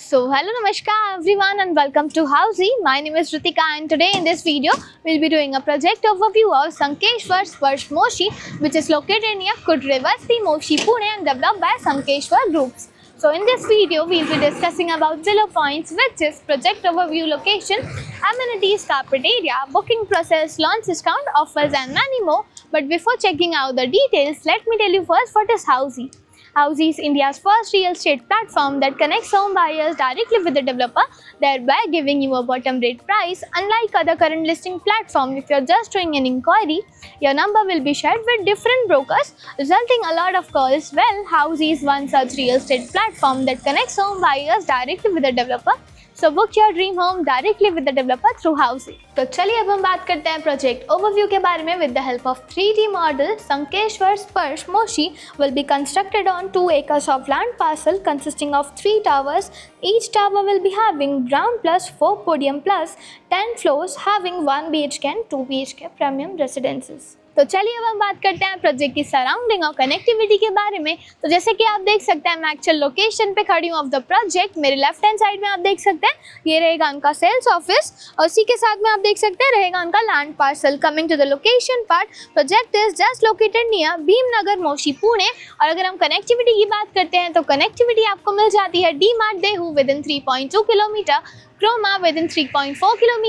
Hello Namaskar everyone and welcome to Housey. My name is Ritika and today in this video we'll be doing a project overview of Sankeshwar Sparsh Moshi, which is located near Kudrevasti, Moshi, Pune and developed by Sankeshwar Groups. So in this video we'll be discussing about 0 points, which is project overview, location, amenities, carpet area, booking process, launch discount, offers and many more. But before checking out the details, let me tell you first what is Housey. Housey is India's first real estate platform that connects home buyers directly with the developer, thereby giving you a bottom rate price. Unlike other current listing platforms, if you're just doing an inquiry, your number will be shared with different brokers, resulting a lot of calls. Well, Housey is one such real estate platform that connects home buyers directly with the developer. So book your dream home directly with the developer through Housey. तो चलिए अब हम बात करते हैं project overview के बारे में. With the help of 3D model, Sankeshwar स्पर्श Moshi will be constructed on 2 acres of land parcel consisting of 3 towers. Each tower will be having ground plus 4 podium plus 10 floors, having 1 BHK and 2 BHK premium residences. तो चलिए अब हम बात करते हैं project की surrounding और कनेक्टिविटी के बारे में. तो जैसे कि आप देख सकते हैं, मैं एक्चुअल लोकेशन पे खड़ी हूँ ऑफ द प्रोजेक्ट. मेरे लेफ्ट हैंड साइड में आप देख सकते हैं ये रहेगा उनका सेल्स ऑफिस और उसी के साथ में आप देख सकते हैं रहेगा उनका land parcel. Coming to the location part, project is just located near Bhimnagar, Moshi, Pune. और अगर हम कनेक्टिविटी की बात करते हैं तो कनेक्टिविटी आपको मिल जाती है D mart Dehu with in 3.2 kilometre, Croma within 3.4 km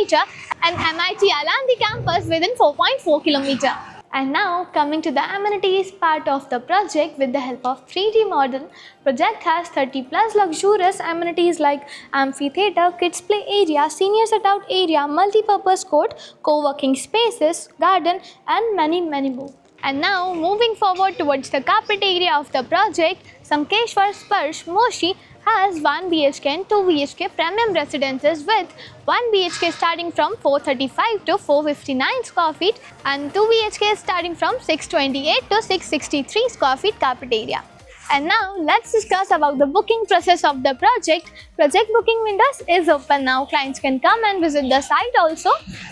and MIT Alandi campus within 4.4 km. And now coming to the amenities part of the project, with the help of 3D model, project has 30 plus luxurious amenities like amphitheater, kids play area, senior sit out area, multi-purpose court, co-working spaces, garden and many more. And now moving forward towards the carpet area of the project, Sankeshwar Sparsh Moshi has 1 BHK and 2 BHK premium residences with 1 BHK starting from 435 to 459 square feet and 2 BHK starting from 628 to 663 square feet carpet area. And now let's discuss about the booking process of the project. Project booking windows is open now. Clients can come and visit the site also.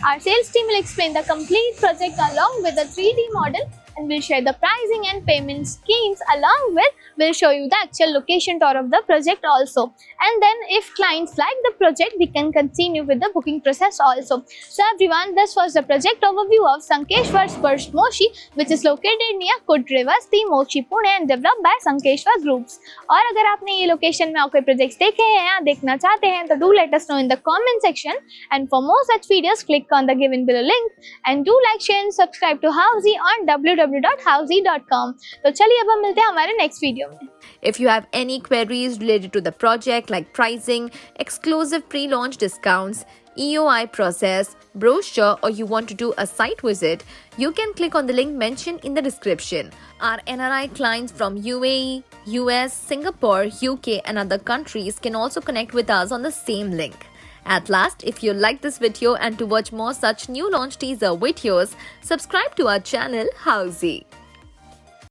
Our sales team will explain the complete project along with the 3D model and we'll share the pricing and payment schemes, along with we'll show you the actual location tour of the project also. And then if clients like the project, we can continue with the booking process also. So everyone, this was the project overview of Sankeshwar Sparsh Moshi, which is located near Kudrevasti, Moshi, Pune and developed by Sankeshwar Groups. और अगर आपने ये location में और कोई projects देखे हैं या देखना चाहते हैं तो do let us know in the comment section. And for more such videos, click on the given below link and do like, share and subscribe to Housey on www.housey.com. तो चलिए अब हम मिलते हैं हमारे नेक्स्ट वीडियो में. If you have any queries related to the project like pricing, exclusive pre-launch discounts, EOI process, brochure, or you want to do a site visit, you can click on the link mentioned in the description. Our NRI clients from UAE, US, Singapore, UK and other countries can also connect with us on the same link. At last, if you like this video and to watch more such new launch teaser videos, subscribe to our channel Housey.